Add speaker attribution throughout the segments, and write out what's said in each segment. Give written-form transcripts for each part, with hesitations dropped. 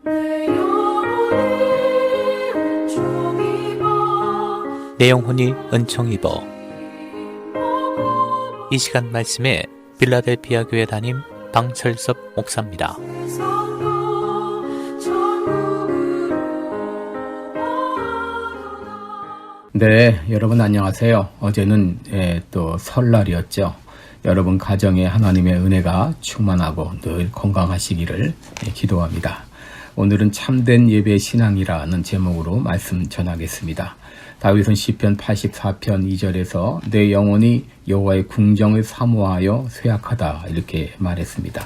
Speaker 1: 내 영혼이 은총 입어. 이 시간 말씀에 필라델피아 교회 담임 방철섭 목사입니다.
Speaker 2: 네, 여러분 안녕하세요. 어제는 또 설날이었죠. 여러분 가정에 하나님의 은혜가 충만하고 늘 건강하시기를 기도합니다. 오늘은 참된 예배 신앙이라는 제목으로 말씀 전하겠습니다. 다윗은 시편 84편 2절에서 내 영혼이 여호와의 궁정을 사모하여 쇠약하다 이렇게 말했습니다.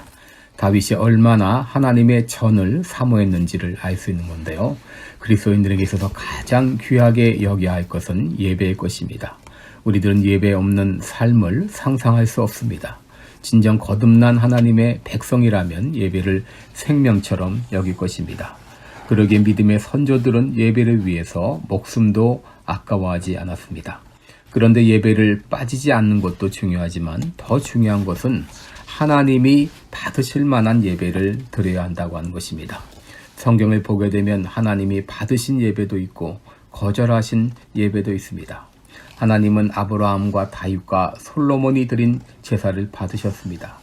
Speaker 2: 다윗이 얼마나 하나님의 전을 사모했는지를 알 수 있는 건데요. 그리스도인들에게 있어서 가장 귀하게 여겨야 할 것은 예배의 것입니다. 우리들은 예배 없는 삶을 상상할 수 없습니다. 진정 거듭난 하나님의 백성이라면 예배를 생명처럼 여길 것입니다. 그러기에 믿음의 선조들은 예배를 위해서 목숨도 아까워하지 않았습니다. 그런데 예배를 빠지지 않는 것도 중요하지만 더 중요한 것은 하나님이 받으실 만한 예배를 드려야 한다고 하는 것입니다. 성경을 보게 되면 하나님이 받으신 예배도 있고 거절하신 예배도 있습니다. 하나님은 아브라함과 다윗과 솔로몬이 드린 제사를 받으셨습니다.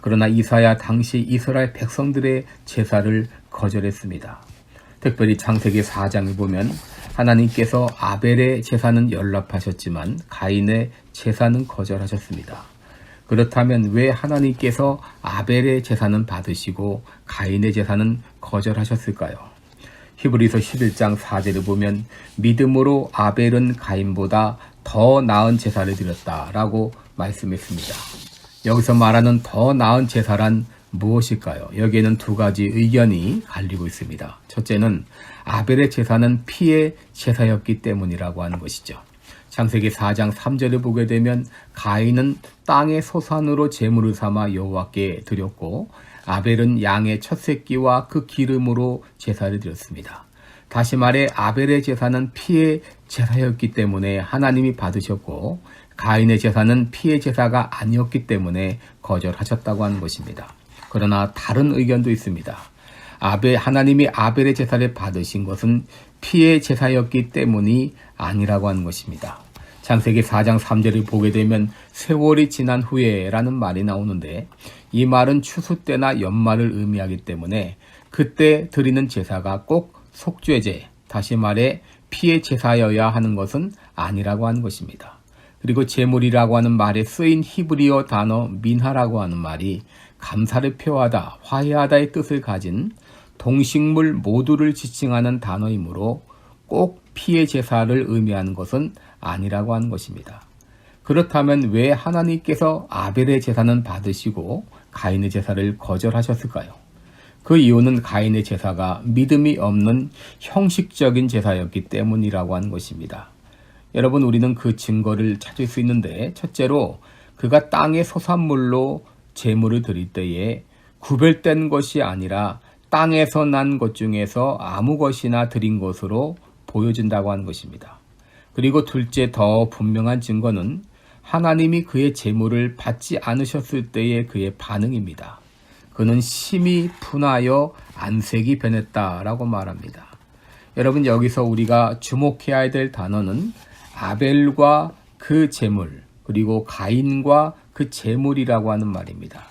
Speaker 2: 그러나 이사야 당시 이스라엘 백성들의 제사를 거절했습니다. 특별히 창세기 4장을 보면 하나님께서 아벨의 제사는 연락하셨지만 가인의 제사는 거절하셨습니다. 그렇다면 왜 하나님께서 아벨의 제사는 받으시고 가인의 제사는 거절하셨을까요? 히브리서 11장 4절을 보면 믿음으로 아벨은 가인보다 더 나은 제사를 드렸다라고 말씀했습니다. 여기서 말하는 더 나은 제사란 무엇일까요? 여기에는 두 가지 의견이 갈리고 있습니다. 첫째는 아벨의 제사는 피의 제사였기 때문이라고 하는 것이죠. 창세기 4장 3절을 보게 되면 가인은 땅의 소산으로 제물을 삼아 여호와께 드렸고 아벨은 양의 첫 새끼와 그 기름으로 제사를 드렸습니다. 다시 말해 아벨의 제사는 피의 제사였기 때문에 하나님이 받으셨고 가인의 제사는 피의 제사가 아니었기 때문에 거절하셨다고 하는 것입니다. 그러나 다른 의견도 있습니다. 하나님이 아벨의 제사를 받으신 것은 피의 제사였기 때문이 아니라고 하는 것입니다. 창세기 4장 3절을 보게 되면 세월이 지난 후에 라는 말이 나오는데 이 말은 추수 때나 연말을 의미하기 때문에 그때 드리는 제사가 꼭 속죄제, 다시 말해 피의 제사여야 하는 것은 아니라고 하는 것입니다. 그리고 제물이라고 하는 말에 쓰인 히브리어 단어 민하라고 하는 말이 감사를 표하다, 화해하다의 뜻을 가진 동식물 모두를 지칭하는 단어이므로 꼭 피의 제사를 의미하는 것은 아니라고 하는 것입니다. 그렇다면 왜 하나님께서 아벨의 제사는 받으시고 가인의 제사를 거절하셨을까요? 그 이유는 가인의 제사가 믿음이 없는 형식적인 제사였기 때문이라고 하는 것입니다. 여러분, 우리는 그 증거를 찾을 수 있는데 첫째로 그가 땅의 소산물로 제물을 드릴 때에 구별된 것이 아니라 땅에서 난 것 중에서 아무 것이나 드린 것으로 보여진다고 하는 것입니다. 그리고 둘째 더 분명한 증거는 하나님이 그의 제물을 받지 않으셨을 때의 그의 반응입니다. 그는 심히 분하여 안색이 변했다라고 말합니다. 여러분, 여기서 우리가 주목해야 될 단어는 아벨과 그 제물, 그리고 가인과 그 제물이라고 하는 말입니다.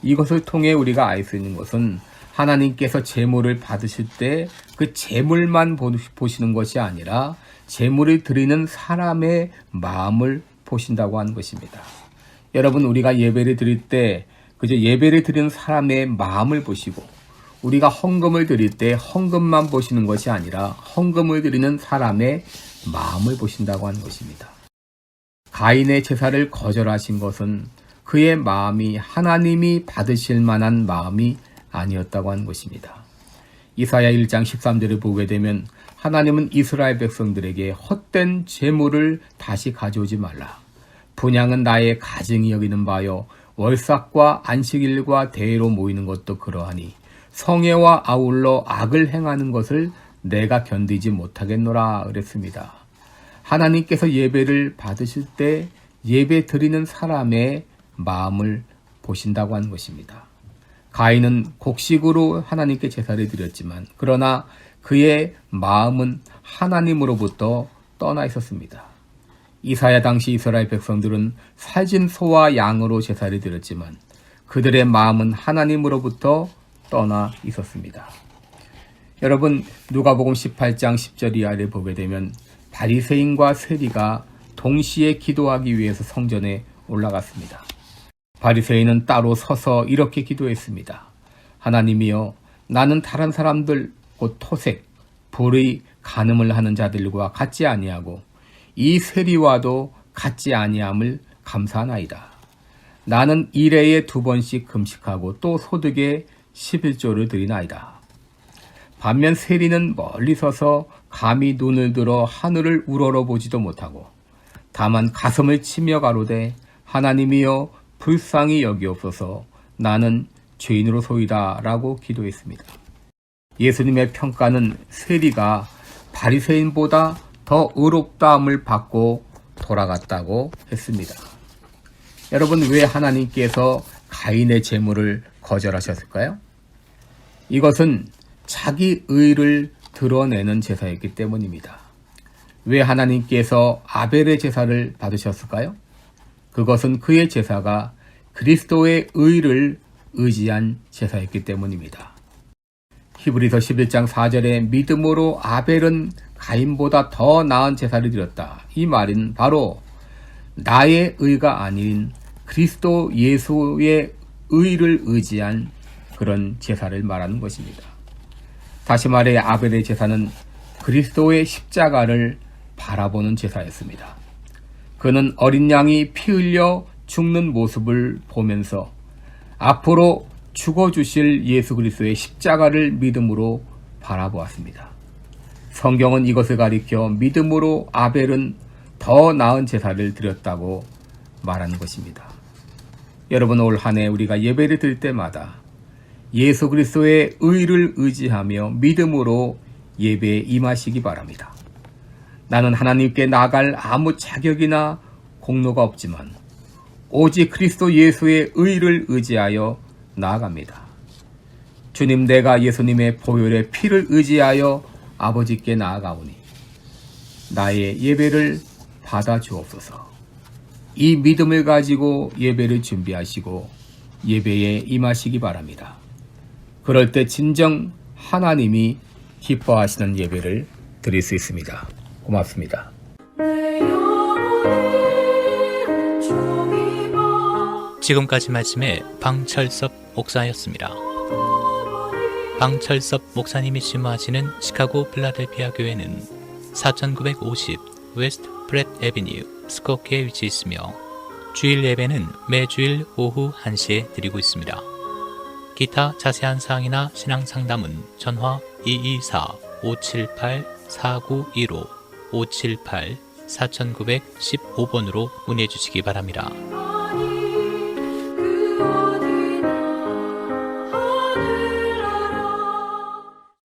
Speaker 2: 이것을 통해 우리가 알 수 있는 것은 하나님께서 제물을 받으실 때 그 제물만 보시는 것이 아니라 제물을 드리는 사람의 마음을 보신다고 하는 것입니다. 여러분, 우리가 예배를 드릴 때 그저 예배를 드리는 사람의 마음을 보시고 우리가 헌금을 드릴 때 헌금만 보시는 것이 아니라 헌금을 드리는 사람의 마음을 보신다고 하는 것입니다. 가인의 제사를 거절하신 것은 그의 마음이 하나님이 받으실 만한 마음이 아니었다고 하는 것입니다. 이사야 1장 13절을 보게 되면 하나님은 이스라엘 백성들에게 헛된 재물을 다시 가져오지 말라. 분향은 나의 가증이 여기는 바요 월삭과 안식일과 대회로 모이는 것도 그러하니 성회와 아울러 악을 행하는 것을 내가 견디지 못하겠노라 그랬습니다. 하나님께서 예배를 받으실 때 예배 드리는 사람의 마음을 보신다고 하는 것입니다. 가인은 곡식으로 하나님께 제사를 드렸지만 그러나 그의 마음은 하나님으로부터 떠나 있었습니다. 이사야 당시 이스라엘 백성들은 살진 소와 양으로 제사를 드렸지만 그들의 마음은 하나님으로부터 떠나 있었습니다. 여러분, 누가복음 18장 10절 이하를 보게 되면 바리새인과 세리가 동시에 기도하기 위해서 성전에 올라갔습니다. 바리새인은 따로 서서 이렇게 기도했습니다. 하나님이여, 나는 다른 사람들 곧 토색, 불의, 간음을 하는 자들과 같지 아니하고 이 세리와도 같지 아니함을 감사하나이다. 나는 일회에 2번씩 금식하고 또 소득에 11조를 드리나이다. 반면 세리는 멀리 서서 감히 눈을 들어 하늘을 우러러보지도 못하고 다만 가슴을 치며 가로되 하나님이여 불쌍히 여기옵소서 나는 죄인으로소이다 라고 기도했습니다. 예수님의 평가는 세리가 바리새인보다 더 의롭다함을 받고 돌아갔다고 했습니다. 여러분, 왜 하나님께서 가인의 제물을 거절하셨을까요? 이것은 자기 의를 드러내는 제사였기 때문입니다. 왜 하나님께서 아벨의 제사를 받으셨을까요? 그것은 그의 제사가 그리스도의 의를 의지한 제사였기 때문입니다. 히브리서 11장 4절에 믿음으로 아벨은 가인보다 더 나은 제사를 드렸다. 이 말은 바로 나의 의가 아닌 그리스도 예수의 의를 의지한 그런 제사를 말하는 것입니다. 다시 말해 아벨의 제사는 그리스도의 십자가를 바라보는 제사였습니다. 그는 어린 양이 피 흘려 죽는 모습을 보면서 앞으로 죽어주실 예수 그리스도의 십자가를 믿음으로 바라보았습니다. 성경은 이것을 가리켜 믿음으로 아벨은 더 나은 제사를 드렸다고 말하는 것입니다. 여러분, 올 한 해 우리가 예배를 드릴 때마다 예수 그리스도의 의를 의지하며 믿음으로 예배에 임하시기 바랍니다. 나는 하나님께 나아갈 아무 자격이나 공로가 없지만 오직 그리스도 예수의 의를 의지하여 나아갑니다. 주님, 내가 예수님의 보혈의 피를 의지하여 아버지께 나아가오니 나의 예배를 받아 주옵소서. 이 믿음을 가지고 예배를 준비하시고 예배에 임하시기 바랍니다. 그럴 때 진정 하나님이 기뻐하시는 예배를 드릴 수 있습니다. 고맙습니다.
Speaker 1: 지금까지 말씀에 방철섭 목사였습니다. 방철섭 목사님이 심화하시는 시카고 필라델피아 교회는 4950 웨스트 프렛 애비뉴 스코키에 위치해 있으며 주일 예배는 매주일 오후 1시에 드리고 있습니다. 기타 자세한 사항이나 신앙 상담은 전화 224-578-4915 578-4915번으로 문의해 주시기 바랍니다.